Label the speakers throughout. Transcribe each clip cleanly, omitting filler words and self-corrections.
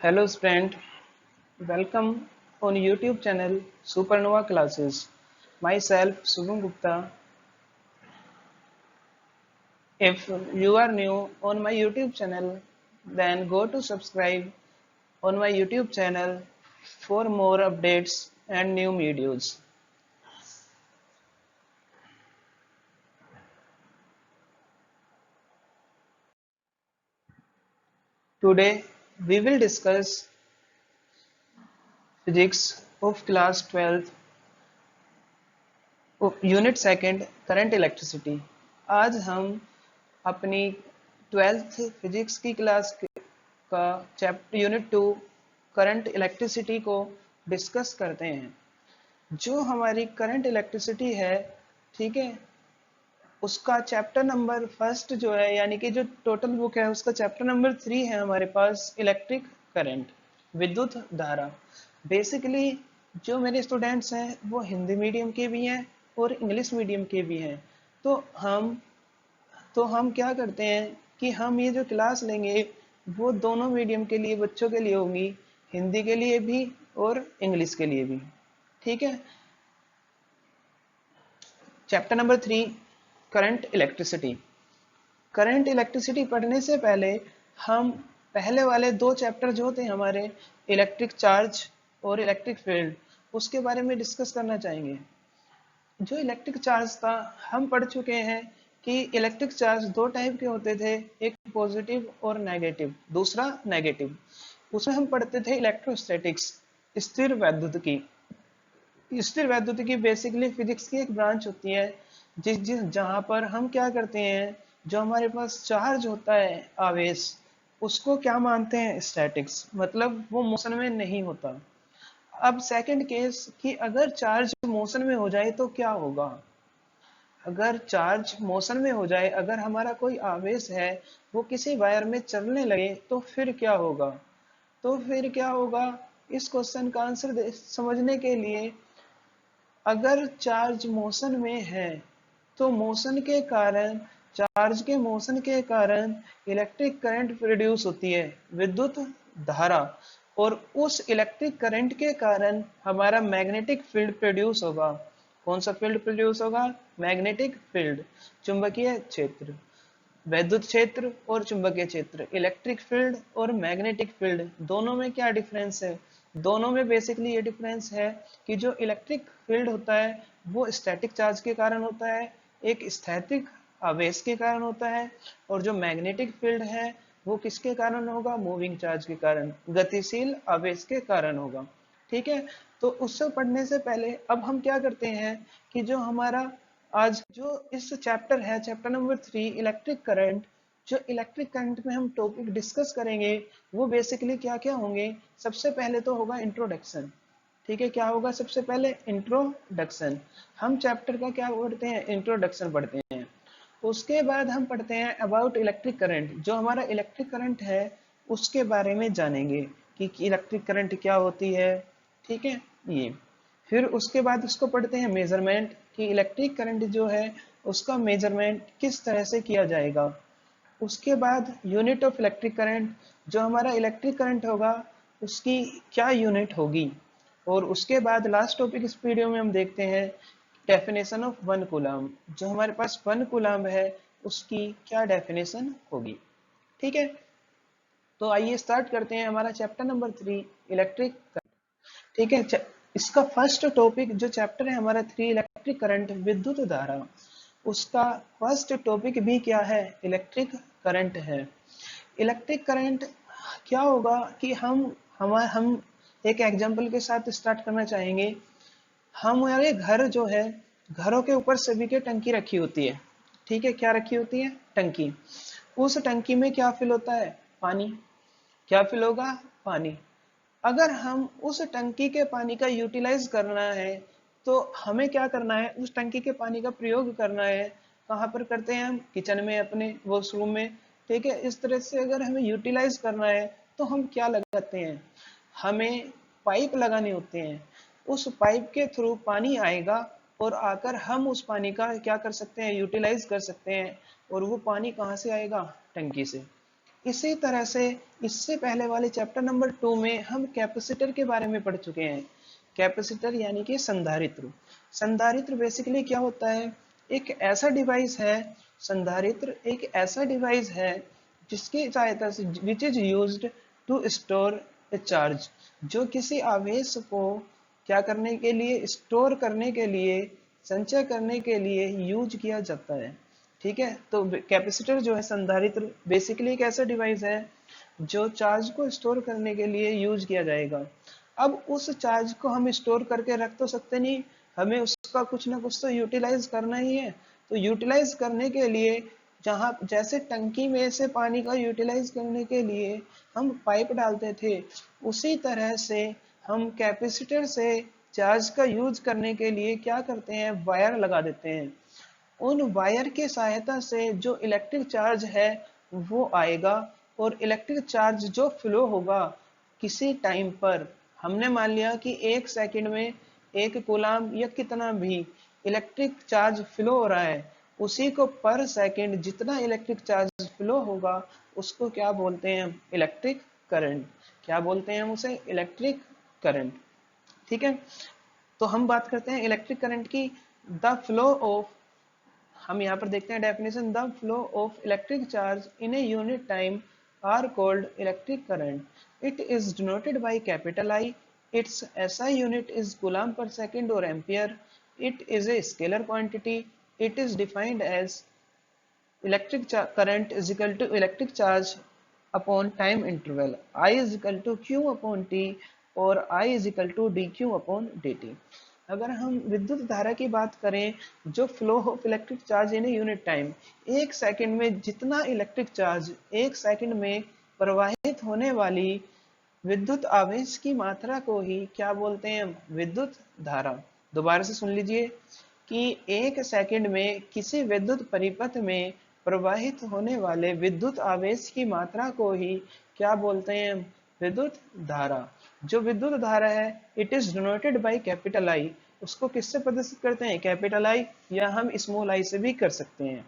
Speaker 1: Hello friend, welcome on YouTube channel Supernova Classes. Myself Subham Gupta. If you are new on my YouTube channel, then go to subscribe on my YouTube channel for more updates and new videos. Today we will discuss physics of class 12th unit second current electricity. आज हम अपनी 12th physics की class का chapter unit 2 current electricity को discuss करते हैं। जो हमारी करंट इलेक्ट्रिसिटी है, ठीक है, उसका चैप्टर नंबर फर्स्ट जो है, यानी कि जो टोटल बुक है उसका चैप्टर नंबर 3 है हमारे पास, इलेक्ट्रिक करंट, विद्युत धारा। बेसिकली जो मेरे स्टूडेंट्स हैं वो हिंदी मीडियम के भी हैं और इंग्लिश मीडियम के भी हैं। तो हम क्या करते हैं कि हम ये जो क्लास लेंगे वो दोनों मीडियम के लिए बच्चों के लिए होंगी, हिंदी के लिए भी और इंग्लिश के लिए भी। ठीक है। Chapter number 3 current electricity. Current electricity पढ़ने से पहले हम पहले वाले दो चैप्टर जो थे हमारे, इलेक्ट्रिक चार्ज और इलेक्ट्रिक फील्ड, उसके बारे में डिस्कस करना चाहेंगे। जो इलेक्ट्रिक चार्ज था हम पढ़ चुके हैं कि इलेक्ट्रिक चार्ज दो टाइप के होते थे, एक पॉजिटिव और नेगेटिव, दूसरा नेगेटिव। उसमें हम पढ़ते थे इलेक्ट्रोस्टैटिक्स, स्थिर वैद्युतिकी। स्थिर वैद्युतिकी बेसिकली फिजिक्स की एक ब्रांच होती है जिस जिस जहां पर हम क्या करते हैं, जो हमारे पास चार्ज होता है, आवेश, उसको क्या मानते हैं, स्टैटिक्स, मतलब वो मोशन में नहीं होता। अब सेकंड केस कि अगर चार्ज मोशन में हो जाए तो क्या होगा। अगर चार्ज मोशन में हो जाए, अगर हमारा कोई आवेश है वो किसी वायर में चलने लगे तो फिर क्या होगा। इस क्वेश्चन का आंसर समझने के लिए, अगर चार्ज मोशन में है तो मोशन के कारण, चार्ज के मोशन के कारण इलेक्ट्रिक करंट प्रोड्यूस होती है, विद्युत धारा। और उस इलेक्ट्रिक करंट के कारण हमारा मैग्नेटिक फील्ड प्रोड्यूस होगा। कौन सा फील्ड प्रोड्यूस होगा, मैग्नेटिक फील्ड, चुंबकीय क्षेत्र। वैद्युत क्षेत्र और चुंबकीय क्षेत्र, इलेक्ट्रिक फील्ड और मैग्नेटिक फील्ड, दोनों में क्या डिफरेंस है। दोनों में बेसिकली ये डिफरेंस है कि जो इलेक्ट्रिक फील्ड होता है वो स्टैटिक चार्ज के कारण होता है, एक स्थैतिक आवेश के कारण होता है, और जो मैग्नेटिक फील्ड है वो किसके कारण होगा, मूविंग चार्ज के कारण, गतिशील आवेश के कारण होगा। ठीक है। तो उससे पढ़ने से पहले अब हम क्या करते हैं कि जो हमारा आज जो इस चैप्टर है, चैप्टर नंबर 3 इलेक्ट्रिक करंट, जो इलेक्ट्रिक करंट में हम टॉपिक डिस्कस करेंगे वो बेसिकली क्या क्या होंगे। सबसे पहले तो होगा इंट्रोडक्शन। ठीक है, क्या होगा, सबसे पहले इंट्रोडक्शन। हम चैप्टर का क्या पढ़ते हैं, इंट्रोडक्शन पढ़ते हैं। उसके बाद हम पढ़ते हैं अबाउट इलेक्ट्रिक करंट, जो हमारा इलेक्ट्रिक करंट है उसके बारे में जानेंगे कि इलेक्ट्रिक करंट क्या होती है। ठीक है, ये फिर उसके बाद उसको पढ़ते हैं मेजरमेंट, कि इलेक्ट्रिक करंट जो है उसका मेजरमेंट किस तरह से किया जाएगा। उसके बाद यूनिट ऑफ इलेक्ट्रिक करंट, जो हमारा इलेक्ट्रिक करंट होगा उसकी क्या यूनिट होगी। और उसके बाद लास्ट टॉपिक इस वीडियो में हम देखते हैं डेफिनेशन ऑफ 1 कूलम्ब, जो हमारे पास 1 कूलम्ब है उसकी क्या डेफिनेशन होगी। ठीक है, तो आइए स्टार्ट करते हैं हमारा चैप्टर नंबर 3 इलेक्ट्रिक। ठीक है, इसका फर्स्ट टॉपिक जो चैप्टर है हमारा 3 इलेक्ट्रिक करंट, विद्युत धारा, उसका फर्स्ट टॉपिक भी क्या है, इलेक्ट्रिक करंट है। इलेक्ट्रिक करंट क्या होगा कि हम एक एग्जांपल के साथ स्टार्ट करना चाहेंगे। हमारे घर जो है, घरों के ऊपर सभी के टंकी रखी होती है। ठीक है, क्या रखी होती है, टंकी। उस टंकी में क्या फिल होता है, पानी। क्या फिल होगा, पानी। अगर हम उस टंकी के पानी का यूटिलाइज करना है तो हमें क्या करना है, उस टंकी के पानी का प्रयोग करना है। कहाँ पर करते हैं हम, किचन में, अपने वॉशरूम में। ठीक है, इस तरह से अगर हमें यूटिलाइज करना है तो हम क्या लगाते हैं, हमें पाइप लगाने होते हैं। उस पाइप के थ्रू पानी आएगा और आकर हम उस पानी का क्या कर सकते हैं, यूटिलाइज कर सकते हैं। और वो पानी कहाँ से आएगा, टंकी से। इसी तरह से इससे पहले वाले चैप्टर नंबर 2 में हम कैपेसिटर के बारे में पढ़ चुके हैं। कैपेसिटर यानी कि संधारित्र। संधारित्र बेसिकली क्या होता है? एक ऐसा डिवाइस है, संधारित्र एक ऐसा डिवाइस है जिसकी सहायता से, which is used to store a charge, जो किसी आवेश को क्या करने के लिए, स्टोर करने के लिए, संचय करने के लिए यूज किया जाता है। ठीक है, तो कैपेसिटर जो है, संधारित्र बेसिकली एक ऐसा डिवाइस है जो चार्ज को स्टोर करने के लिए यूज किया जाएगा। अब उस चार्ज को हम स्टोर करके रख तो सकते नहीं, हमें उसका कुछ ना कुछ तो यूटिलाइज करना ही है। तो यूटिलाइज करने के लिए, जहाँ जैसे टंकी में से पानी का यूटिलाइज करने के लिए हम पाइप डालते थे, उसी तरह से हम कैपेसिटर से चार्ज का यूज करने के लिए क्या करते हैं, वायर लगा देते हैं। उन वायर की सहायता से जो इलेक्ट्रिक चार्ज है वो आएगा, और इलेक्ट्रिक चार्ज जो फ्लो होगा किसी टाइम पर, हमने मान लिया कि 1 सेकंड में 1 कूलाम या कितना भी इलेक्ट्रिक चार्ज फ्लो हो रहा है, उसी को पर सेकंड जितना इलेक्ट्रिक चार्ज फ्लो होगा उसको क्या बोलते हैं, इलेक्ट्रिक करंट। क्या बोलते हैं हम उसे, इलेक्ट्रिक करंट। ठीक है, तो हम बात करते हैं इलेक्ट्रिक करंट की। द फ्लो ऑफ, हम यहाँ पर देखते हैं definition, the flow of electric charge in a unit time are called electric current. It is denoted by capital I. Its SI unit is coulomb per second और ampere. It is a scalar quantity. It is defined as electric current is equal to electric charge upon time interval. I is equal to Q upon T और I is equal to dQ upon dt। अगर हम विद्युत धारा की बात करें, जो flow of electric charge in unit time, 1 second में जितना इलेक्ट्रिक चार्ज 1 सेकंड में प्रवाहित होने वाली विद्युत आवेश की मात्रा को ही क्या बोलते हैं, विद्युत धारा। दोबारा से सुन लीजिए कि 1 सेकंड में किसी विद्युत परिपथ में प्रवाहित होने वाले विद्युत आवेश की मात्रा को ही क्या बोलते हैं, विद्युत धारा। जो विद्युत धारा है, it is denoted by capital आई। उसको किससे प्रदर्शित करते हैं, कैपिटल आई, या हम स्मॉल आई से भी कर सकते हैं।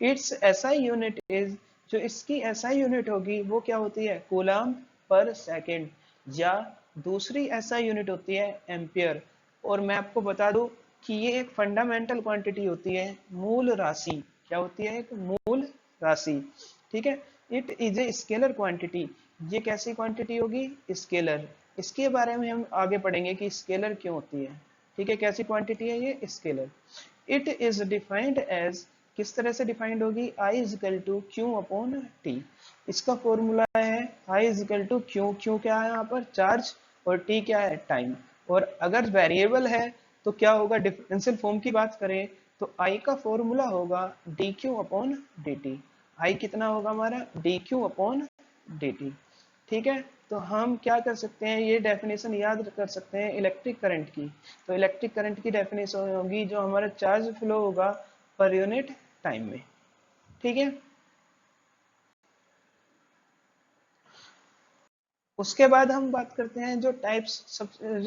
Speaker 1: इट्स एसआई यूनिट इज, जो इसकी एसआई यूनिट होगी वो क्या होती है, कूलम पर सेकंड, या दूसरी एसआई यूनिट होती है एम्पियर। और मैं आपको बता दूं कि ये एक फंडामेंटल क्वांटिटी होती है, मूल राशि। क्या होती है, एक मूल राशि। ठीक है, it is a scalar quantity. ये कैसी क्वांटिटी होगी, स्केलर। इसके बारे में हम आगे पढ़ेंगे कि स्केलर क्यों होती है। ठीक है, कैसी क्वांटिटी है ये, scalar. It is defined as, किस तरह से डिफाइंड होगी, I is equal to q upon t. इसका फॉर्मूला है I is equal to q, q क्या है यहाँ पर, चार्ज, और टी क्या है, टाइम। और अगर वेरिएबल है तो क्या होगा, डिफरेंशियल फॉर्म की बात करें तो आई का फॉर्मूला होगा d q upon d t. I कितना होगा हमारा, d q upon d t. ठीक है, तो हम क्या कर सकते हैं, ये डेफिनेशन याद कर सकते हैं इलेक्ट्रिक करंट की। तो इलेक्ट्रिक करंट की डेफिनेशन होगी जो हमारा चार्ज फ्लो होगा पर यूनिट टाइम में। ठीक है, उसके बाद हम बात करते हैं जो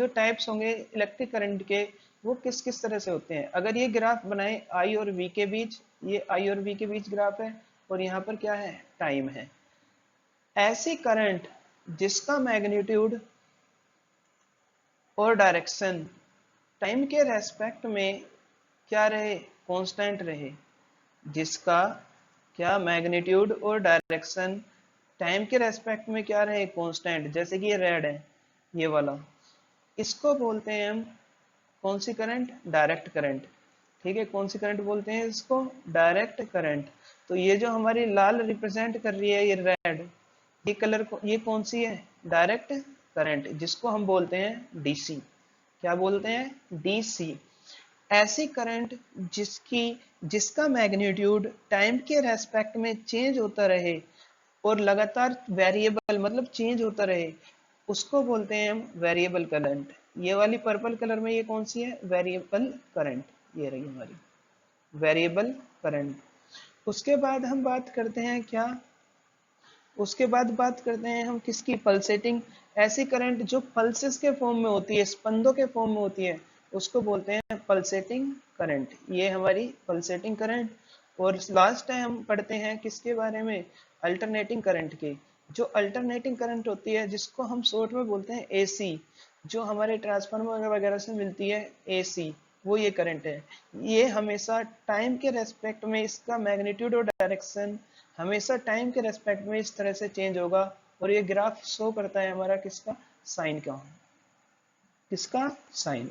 Speaker 1: टाइप्स होंगे इलेक्ट्रिक करंट के, वो किस किस तरह से होते हैं। अगर ये ग्राफ बनाए आई और वी के बीच, ये आई और वी के बीच ग्राफ है, और यहाँ पर क्या है, टाइम है। ऐसी करंट जिसका मैग्नीट्यूड और डायरेक्शन टाइम के रेस्पेक्ट में क्या रहे, कांस्टेंट रहे, जिसका क्या मैग्नीट्यूड और डायरेक्शन टाइम के रेस्पेक्ट में क्या रहे, कांस्टेंट। जैसे कि ये रेड है, ये वाला, इसको बोलते हैं हम कौन सी करंट, डायरेक्ट करंट। ठीक है, कौन सी करंट बोलते हैं इसको, डायरेक्ट करंट। तो ये जो हमारी लाल रिप्रेजेंट कर रही है, ये रेड, ये कलर ये कौन सी है, डायरेक्ट करंट, जिसको हम बोलते हैं डीसी। क्या बोलते हैं, डीसी। ऐसी करंट जिसका मैग्नीट्यूड टाइम के रेस्पेक्ट में चेंज होता रहे और लगातार वेरिएबल मतलब चेंज होता रहे, उसको बोलते हैं हम वेरिएबल करंट। ये वाली पर्पल कलर में ये कौन सी है, वेरिएबल करंट, ये रही हमारी वेरिएबल करंट। उसके बाद हम बात करते हैं क्या, उसके बाद बात करते हैं हम किसकी, पल्सेटिंग। ऐसी करंट जो पल्सेस के फॉर्म में होती है, स्पंदों के फॉर्म में होती है, उसको बोलते हैं पल्सेटिंग करंट। ये हमारी पल्सेटिंग करंट। और लास्ट टाइम हम पढ़ते हैं किसके बारे में, अल्टरनेटिंग करंट के। जो अल्टरनेटिंग करंट होती है जिसको हम शॉर्ट में बोलते हैं एसी, जो हमारे ट्रांसफार्मर वगैरह से मिलती है एसी, वो ये करंट है। ये हमेशा टाइम के रेस्पेक्ट में इसका मैग्नीट्यूड और डायरेक्शन हमेशा टाइम के रेस्पेक्ट में इस तरह से चेंज होगा। और ये ग्राफ शो करता है हमारा किसका, साइन का, किसका, साइन।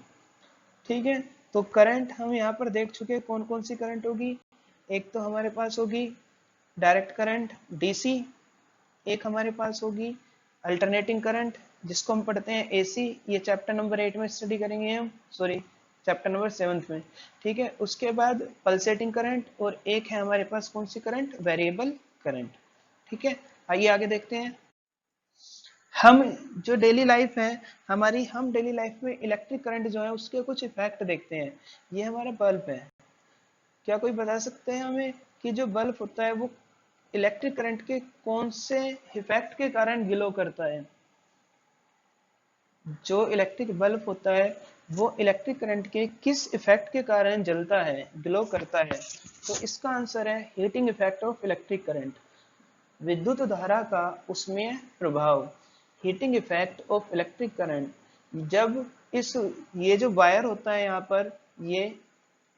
Speaker 1: ठीक है, तो करंट हम यहाँ पर देख चुके हैं कौन कौन सी करंट होगी। एक तो हमारे पास होगी डायरेक्ट करंट डीसी, एक हमारे पास होगी अल्टरनेटिंग करंट जिसको हम पढ़ते हैं एसी, ये चैप्टर नंबर 8 में स्टडी करेंगे हम, सॉरी चैप्टर नंबर 7 में। ठीक है, उसके बाद पल्सेटिंग करंट, और एक है हमारे पास कौन सी करंट, वेरिएबल करंट। ठीक है, आइए आगे देखते हैं। हम जो डेली लाइफ है हमारी, हम डेली लाइफ में इलेक्ट्रिक करंट जो है उसके कुछ इफेक्ट देखते हैं। ये हमारा बल्ब है, क्या कोई बता सकते हैं हमें कि जो बल्ब होता है वो इलेक्ट्रिक करंट के कौन से इफेक्ट के कारण ग्लो करता है। जो इलेक्ट्रिक बल्ब होता है वो इलेक्ट्रिक करंट के किस इफेक्ट के कारण जलता है, ग्लो करता है। तो इसका आंसर है heating effect of electric current, विद्युत धारा का उसमें प्रभाव, heating effect of electric current. जब इस, ये जो वायर होता है यहाँ पर, ये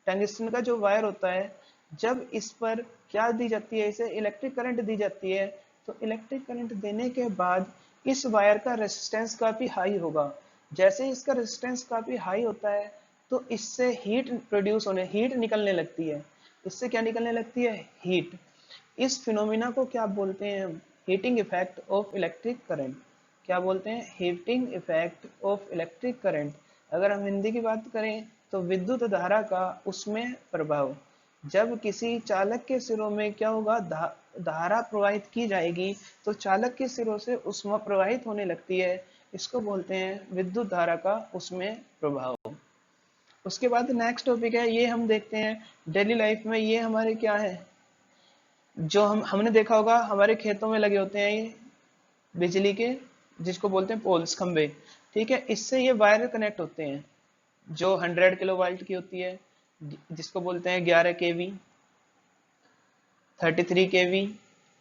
Speaker 1: टंगस्टन का जो वायर होता है, जब इस पर क्या दी जाती है, इसे इलेक्ट्रिक करंट दी जाती है, तो इलेक्ट्रिक करंट देने के बाद इस वायर का रेजिस्टेंस काफी हाई होगा। जैसे ही इसका रेजिस्टेंस काफी हाई होता है तो इससे हीट प्रोड्यूस होने, हीट निकलने लगती है। इससे क्या निकलने लगती है, हीट। इस फिनोमिना को क्या बोलते हैं हम, heating effect of electric current. क्या बोलते हैं, heating effect of electric current. अगर हम हिंदी की बात करें तो विद्युत धारा का उसमें प्रभाव। जब किसी चालक के सिरों में क्या होगा, धारा प्रवाहित की जाएगी तो चालक के सिरों से उष्मा प्रवाहित होने लगती है, इसको बोलते हैं विद्युत धारा का उसमें प्रभाव। उसके बाद नेक्स्ट टॉपिक है, ये हम देखते हैं डेली लाइफ में, ये हमारे क्या है, जो हमने देखा होगा हमारे खेतों में लगे होते हैं ये बिजली के, जिसको बोलते हैं पोल्स, खंबे। ठीक है, इससे ये वायर कनेक्ट होते हैं, जो 100 किलोवाल्ट की होती है, जिसको बोलते हैं 11 kV, 33 kV।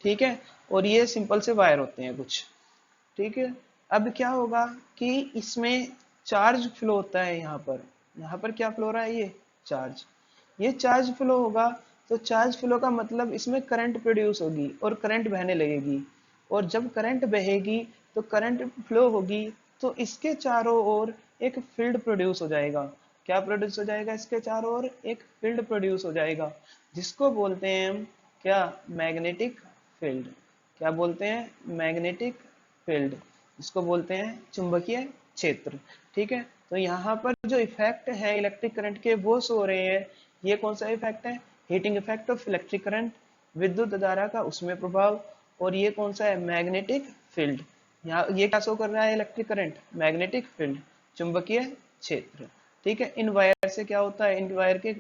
Speaker 1: ठीक है, और ये सिंपल से वायर होते हैं कुछ। ठीक है, अब क्या होगा कि इसमें चार्ज फ्लो होता है, यहाँ पर क्या फ्लो हो रहा है, ये चार्ज, ये चार्ज फ्लो होगा। तो चार्ज फ्लो का मतलब इसमें करंट प्रोड्यूस होगी और करंट बहने लगेगी। और जब करंट बहेगी तो करंट फ्लो होगी, तो इसके चारों ओर एक फील्ड प्रोड्यूस हो जाएगा। क्या प्रोड्यूस हो जाएगा, इसके चारों ओर एक फील्ड प्रोड्यूस हो जाएगा, जिसको बोलते हैं हम क्या, मैग्नेटिक फील्ड। क्या बोलते हैं, मैग्नेटिक फील्ड, जिसको बोलते हैं चुंबकीय क्षेत्र। ठीक है, तो यहाँ पर जो इफेक्ट है इलेक्ट्रिक करंट के वो शो हो रहे हैं। ये कौन सा इफेक्ट है, heating effect of electric current, विद्युत धारा का उसमें प्रभाव। और ये कौन सा है, मैग्नेटिक फील्ड। यहाँ ये क्या शो कर रहा है, इलेक्ट्रिक करंट, मैग्नेटिक फील्ड, चुंबकीय क्षेत्र। ठीक है, इन वायर से क्या होता है, इन वायर के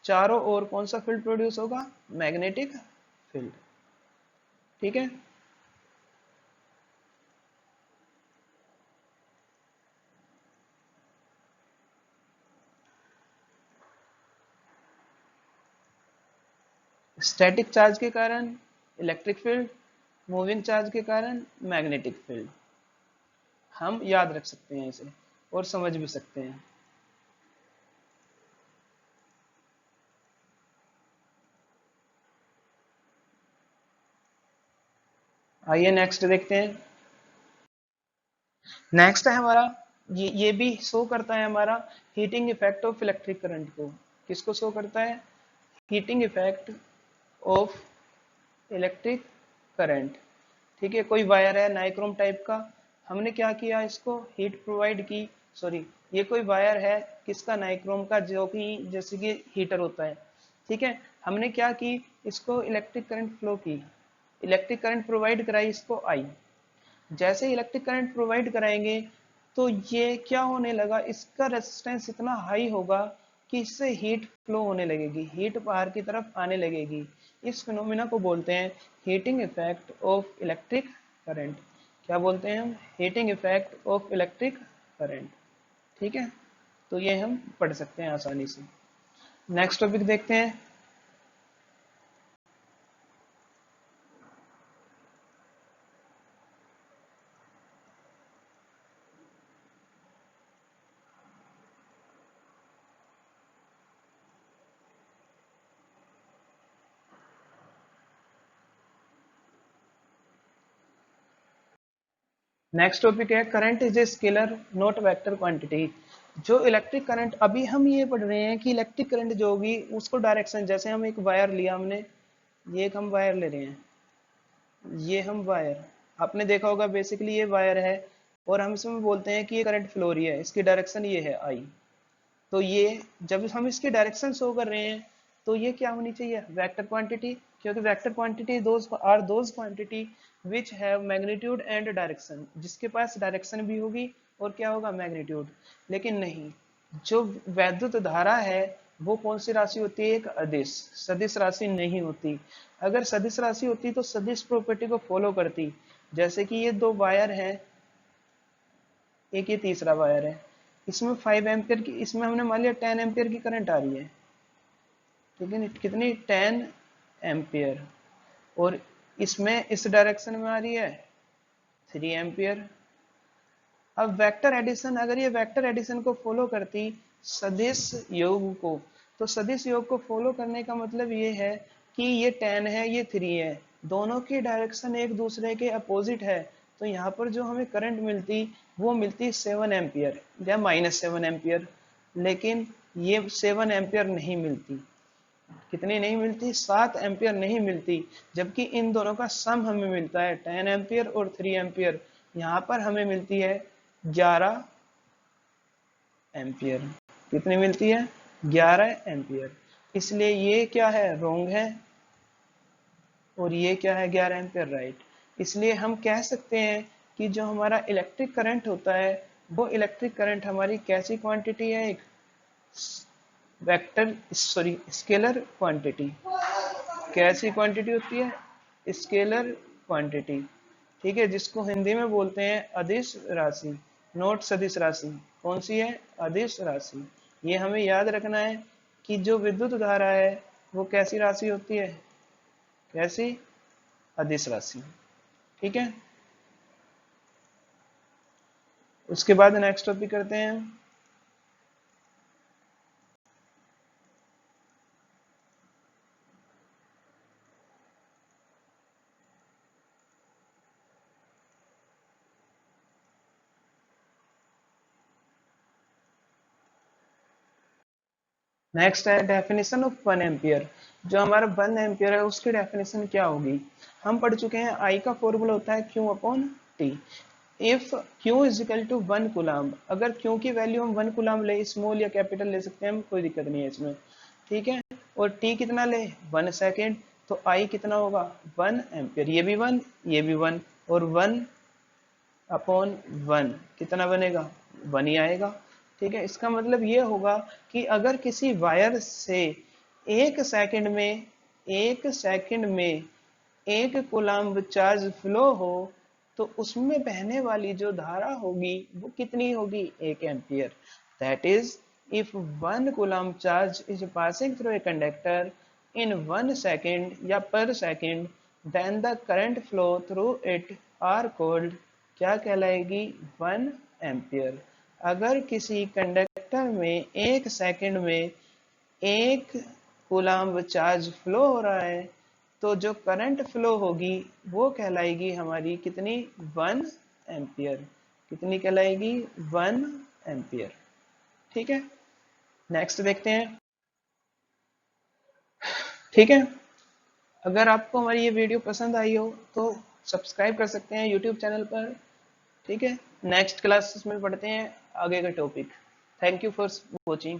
Speaker 1: चारों ओर कौन सा फील्ड प्रोड्यूस होगा, मैग्नेटिक फील्ड। ठीक है, स्टैटिक चार्ज के कारण इलेक्ट्रिक फील्ड, मूविंग चार्ज के कारण मैग्नेटिक फील्ड। हम याद रख सकते हैं इसे और समझ भी सकते हैं। आइए नेक्स्ट देखते हैं। नेक्स्ट है हमारा, ये भी शो करता है हमारा heating effect of electric current को। किसको शो करता है, heating effect of electric current. ठीक है, कोई वायर है नाइक्रोम टाइप का, हमने क्या किया, इसको हीट प्रोवाइड की, सॉरी ये कोई वायर है किसका, नाइक्रोम का, जो कि जैसे कि हीटर होता है। ठीक है, हमने क्या की, इसको इलेक्ट्रिक करंट फ्लो की, इलेक्ट्रिक करंट प्रोवाइड कराई इसको आई। जैसे इलेक्ट्रिक करंट प्रोवाइड कराएंगे तो ये क्या होने लगा, इसका रेजिस्टेंस इतना हाई होगा कि इससे हीट फ्लो होने लगेगी, हीट बाहर की तरफ आने लगेगी। इस फिनोमिना को बोलते हैं heating effect of electric current. क्या बोलते हैं हम, heating effect of electric current. ठीक है, तो ये हम पढ़ सकते हैं आसानी से। नेक्स्ट टॉपिक देखते हैं। नेक्स्ट टॉपिक है current is a scalar not vector quantity. जो इलेक्ट्रिक करंट, अभी हम ये पढ़ रहे हैं कि इलेक्ट्रिक करंट जो होगी उसको डायरेक्शन, जैसे हम एक वायर लिया हमने, ये एक हम वायर ले रहे हैं, ये हम वायर, आपने देखा होगा बेसिकली ये वायर है और हम इसमें बोलते हैं कि ये करंट फ्लो रही है, इसकी डायरेक्शन ये है आई। तो ये जब हम इसकी डायरेक्शन शो कर रहे हैं तो ये क्या होनी चाहिए, वेक्टर क्वांटिटी, क्योंकि vector quantity those are those quantity which have magnitude and direction, जिसके पास डायरेक्शन भी होगी और क्या होगा, मैग्नीट्यूड। लेकिन नहीं, जो वैद्युत धारा है वो कौन सी राशि होती है, एक अदिश, सदिश राशि नहीं होती। अगर सदिश राशि होती तो सदिश प्रॉपर्टी को फॉलो करती। जैसे कि ये दो वायर हैं, एक ये तीसरा वायर है, इसमें 5 एम्पियर की, इसमें हमने मान लिया 10 एम्पियर की करंट आ रही है, ठीक है, कितनी 10 एम्पियर, और इसमें इस डायरेक्शन में आ रही है 3 एम्पियर। अब वेक्टर एडिशन, अगर ये वेक्टर एडिशन को फॉलो करती सदिश योग को, तो सदिश योग को फॉलो करने का मतलब ये है कि ये 10 है ये 3 है, दोनों की डायरेक्शन एक दूसरे के अपोजिट है, तो यहाँ पर जो हमें करंट मिलती वो मिलती 7 एम्पियर या -7 एम्पियर। लेकिन ये 7 एम्पियर नहीं मिलती, कितनी नहीं मिलती, 7 एम्पियर नहीं मिलती, जबकि इन दोनों का सम हमें मिलता है 10 एम्पियर और 3 एम्पियर, यहाँ पर हमें मिलती है 11 एम्पियर। कितनी मिलती है, 11 एम्पियर। इसलिए ये क्या है, रोंग है, और ये क्या है, 11 एम्पियर राइट। इसलिए हम कह सकते हैं कि जो हमारा इलेक्ट्रिक करंट होता है वो इलेक्ट्रिक करंट हमारी कैसी क्वांटिटी है, एक वेक्टर सॉरी स्केलर क्वांटिटी। कैसी क्वांटिटी होती है, स्केलर क्वांटिटी, ठीक है, जिसको हिंदी में बोलते हैं अदिश राशि, नोट सदिश राशि। कौन सी है, अदिश राशि। ये हमें याद रखना है कि जो विद्युत धारा है वो कैसी राशि होती है, कैसी, अदिश राशि, ठीक है। उसके बाद नेक्स्ट टॉपिक करते हैं। नेक्स्ट है डेफिनेशन ऑफ 1 एम्पियर। जो हमारा 1 एम्पियर है उसकी डेफिनेशन क्या होगी, हम पढ़ चुके हैं आई का फॉर्मूला होता है q upon t. If q is equal to 1 coulomb, अगर क्यू की वैल्यू हम 1 कूलम ले, स्मॉल या कैपिटल ले सकते हैं हम, कोई दिक्कत नहीं है इसमें, ठीक है, और टी कितना ले, 1 सेकेंड, तो आई कितना होगा 1 एम्पियर, ये भी 1 ये भी 1, और 1 अपॉन 1 कितना बनेगा, 1 ही आएगा, ठीक है। इसका मतलब ये होगा कि अगर किसी वायर से एक सेकंड में 1 कूलम्ब चार्ज फ्लो हो तो उसमें बहने वाली जो धारा होगी वो कितनी होगी, 1 ampere. That is if 1 coulomb charge is passing through a conductor in 1 second या per second, then the current flow through it are called, क्या कहलाएगी, 1 एम्पियर। अगर किसी कंडक्टर में 1 सेकेंड में 1 कूलम्ब चार्ज फ्लो हो रहा है तो जो करंट फ्लो होगी वो कहलाएगी हमारी कितनी, 1 एम्पियर। कितनी कहलाएगी, 1 एम्पियर, ठीक है। नेक्स्ट देखते हैं, ठीक है। अगर आपको हमारी ये वीडियो पसंद आई हो तो सब्सक्राइब कर सकते हैं यूट्यूब चैनल पर, ठीक है। नेक्स्ट क्लासेस में पढ़ते हैं आगे का topic. Thank you for watching.